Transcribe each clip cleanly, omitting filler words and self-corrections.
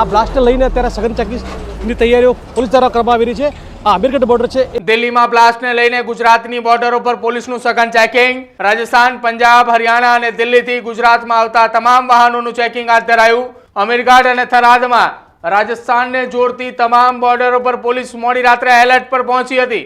આ બ્લાસ્ટ લઈને અત્યારે સઘન ચેકિંગની તૈયારીઓ પોલીસ દ્વારા કરવામાં આવી રહી છે। આ અમીરગઢ બોર્ડર છે। દિલ્હીમાં બ્લાસ્ટને લઈને ગુજરાતની બોર્ડરો પર પોલીસનું સઘન ચેકિંગ। રાજસ્થાન, પંજાબ, હરિયાણા અને દિલ્હીથી ગુજરાતમાં આવતા તમામ વાહનોનું ચેકિંગ હાથ ધરાયું। અમીરગઢ અને થરાદમાં રાજસ્થાનને જોડતી તમામ બોર્ડરો પર પોલીસ મોડી રાત્રે એલર્ટ પર પહોંચી હતી।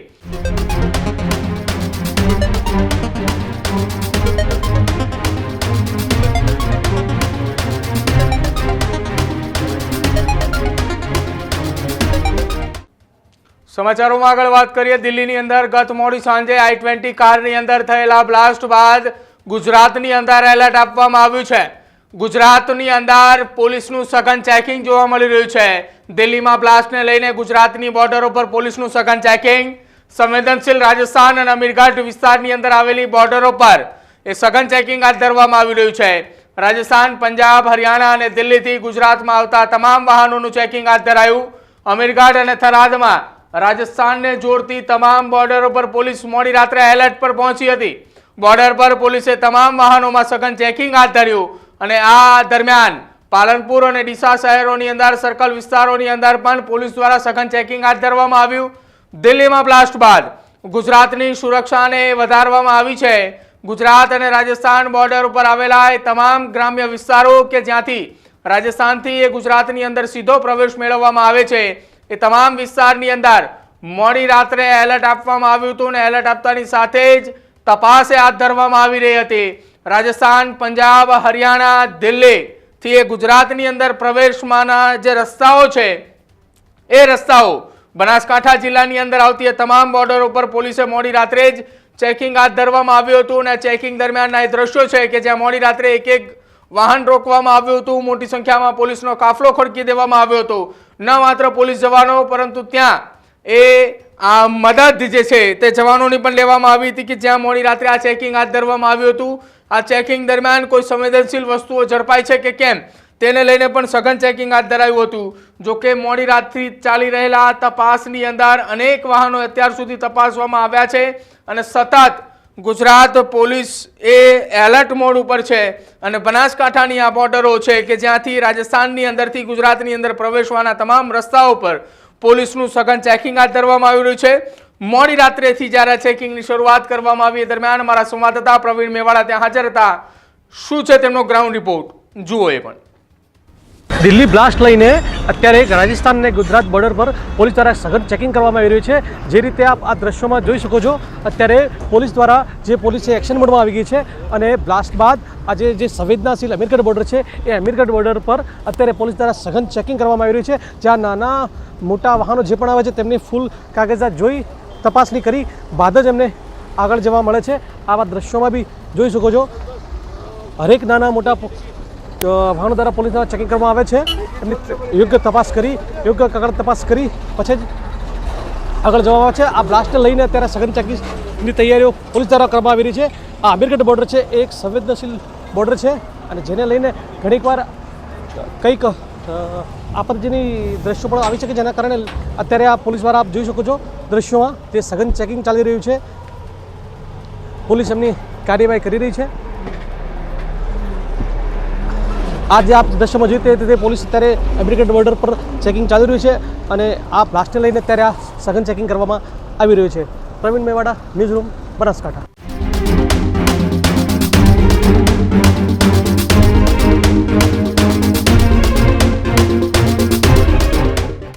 સમાચારોમાં આગળ વાત કરીએ। દિલ્હીની અંદર ગત મોડી સાંજે I-20 કારની અંદર થયેલા બ્લાસ્ટ બાદ ગુજરાતની અંદર એલર્ટ આપવામાં આવ્યું છે। ગુજરાતની અંદર પોલીસનું સઘન ચેકિંગ જોવા મળી રહ્યું છે। દિલ્હીમાં બ્લાસ્ટને લઈને ગુજરાતની બોર્ડરો પર પોલીસનું સઘન ચેકિંગ। સંવેદનશીલ રાજસ્થાન અને અમીરગઢ વિસ્તારની અંદર આવેલી બોર્ડરો પર એ સઘન ચેકિંગ હાથ ધરવામાં આવી રહ્યું છે। રાજસ્થાન, પંજાબ, હરિયાણા અને દિલ્હીથી ગુજરાતમાં આવતા તમામ વાહનોનું ચેકિંગ હાથ ધરાયું। અમીરગઢ અને થરાદમાં રાજસ્થાનને જોડતી તમામ બોર્ડરો પર પોલીસ મોડી રાત્રે એલર્ટ પર પહોંચી હતી। બોર્ડર પર પોલીસે તમામ વાહનોમાં સઘન ચેકિંગ હાથ ધર્યું અને આ દરમિયાન પાલનપુર અને ડીસા શહેરોની અંદર સર્કલ વિસ્તારોની અંદર પણ પોલીસ દ્વારા સઘન ચેકિંગ હાથ ધરવામાં આવ્યું। દિલ્હીમાં બ્લાસ્ટ બાદ ગુજરાતની સુરક્ષાને વધારવામાં આવી છે। ગુજરાત અને રાજસ્થાન બોર્ડર ઉપર આવેલા એ તમામ ગ્રામ્ય વિસ્તારો કે જ્યાંથી રાજસ્થાનથી એ ગુજરાતની અંદર સીધો પ્રવેશ મેળવવામાં આવે છે એ તમામ વિસ્તારની અંદર મોડી રાત્રે એલર્ટ આપવામાં આવ્યું હતું અને એલર્ટ આપતાની સાથે જ તપાસ હાથ ધરવામાં આવી રહી હતી। રાજસ્થાન, પંજાબ, હરિયાણા, દિલ્હીથી એ ગુજરાતની અંદર પ્રવેશમાંના જે રસ્તાઓ છે એ રસ્તાઓ બનાસકાંઠા જિલ્લાની અંદર આવતી એ તમામ બોર્ડર ઉપર પોલીસે મોડી રાત્રે જ ચેકિંગ હાથ ધરવામાં આવ્યું હતું અને ચેકિંગ દરમિયાનના એ દ્રશ્યો છે કે જ્યાં મોડી રાત્રે એક વાહન રોકવામાં આવ્યું હતું। મોટી સંખ્યામાં પોલીસનો કાફલો ખડકી દેવામાં આવ્યો હતો। ન માત્ર પોલીસ જવાનો પરંતુ ત્યાં એ આ મદદ જે છે તે જવાનોની પણ લેવામાં આવી હતી કે જ્યાં મોડી રાત્રે આ ચેકિંગ હાથ ધરવામાં આવ્યું હતું। આ ચેકિંગ દરમિયાન કોઈ સંવેદનશીલ વસ્તુઓ ઝડપાઈ છે કે કેમ તેને લઈને પણ સઘન ચેકિંગ હાથ ધરાયું હતું। જો કે મોડી રાતથી ચાલી રહેલા તપાસની અંદર અનેક વાહનો અત્યાર સુધી તપાસવામાં આવ્યા છે અને સતત ગુજરાત પોલીસ એ એલર્ટ મોડ ઉપર છે અને બનાસકાંઠાની આ બોર્ડરો છે કે જ્યાંથી રાજસ્થાનની અંદરથી ગુજરાતની અંદર પ્રવેશવાના તમામ રસ્તાઓ પર પોલીસનું સઘન ચેકિંગ હાથ ધરવામાં આવી રહ્યું છે। મોડી રાત્રેથી જ્યારે ચેકિંગની શરૂઆત કરવામાં આવી દરમિયાન મારા સંવાદદાતા પ્રવીણ મેવાડા ત્યાં હાજર હતા। શું છે તેમનો ગ્રાઉન્ડ રિપોર્ટ જુઓ એ પણ। દિલ્હી બ્લાસ્ટ લઈને અત્યારે રાજસ્થાન અને ગુજરાત બોર્ડર પર પોલીસ દ્વારા સઘન ચેકિંગ કરવામાં આવી રહ્યું છે। જે રીતે આપ આ દ્રશ્યોમાં જોઈ શકો છો અત્યારે પોલીસ દ્વારા જે પોલીસ છે એક્શન મોડમાં આવી ગઈ છે અને બ્લાસ્ટ બાદ આજે જે સંવેદનશીલ અમીરગઢ બોર્ડર છે એ અમીરગઢ બોર્ડર પર અત્યારે પોલીસ દ્વારા સઘન ચેકિંગ કરવામાં આવી રહ્યું છે। જ્યાં નાના મોટા વાહનો જે પણ આવે છે તેમની ફૂલ કાગળિયાત જોઈ તપાસણી કરી બાદ જ એમને આગળ જવા મળે છે। આવા દ્રશ્યોમાં બી જોઈ શકો છો હરેક નાના મોટા વાહનો દ્વારા પોલીસ દ્વારા ચેકિંગ કરવામાં આવે છે। એમની યોગ્ય તપાસ કરી યોગ્ય કાગળ તપાસ કરી પછી જ આગળ જવામાં આવે છે। આ બ્લાસ્ટને લઈને અત્યારે સઘન ચેકિંગની તૈયારીઓ પોલીસ દ્વારા કરવામાં આવી રહી છે। આ અમીરગઢ બોર્ડર છે એ એક સંવેદનશીલ બોર્ડર છે અને જેને લઈને ઘણીક વાર કંઈક આપત્તિજનક દ્રશ્યો પણ આવી શકે જેના કારણે અત્યારે આ પોલીસ દ્વારા આપ જોઈ શકો છો દ્રશ્યોમાં તે સઘન ચેકિંગ ચાલી રહ્યું છે। પોલીસ એમની કાર્યવાહી કરી રહી છે। આજે આપ દ્રશ્યમાં જોઈએ તે પોલીસ અત્યારે અમીરગઢ બોર્ડર પર ચેકિંગ ચાલી રહ્યું છે અને આ બ્લાસ્ટને લઈને અત્યારે આ સઘન ચેકિંગ કરવામાં આવી રહ્યું છે। Pravin Mewada, newsroom, Banaskantha.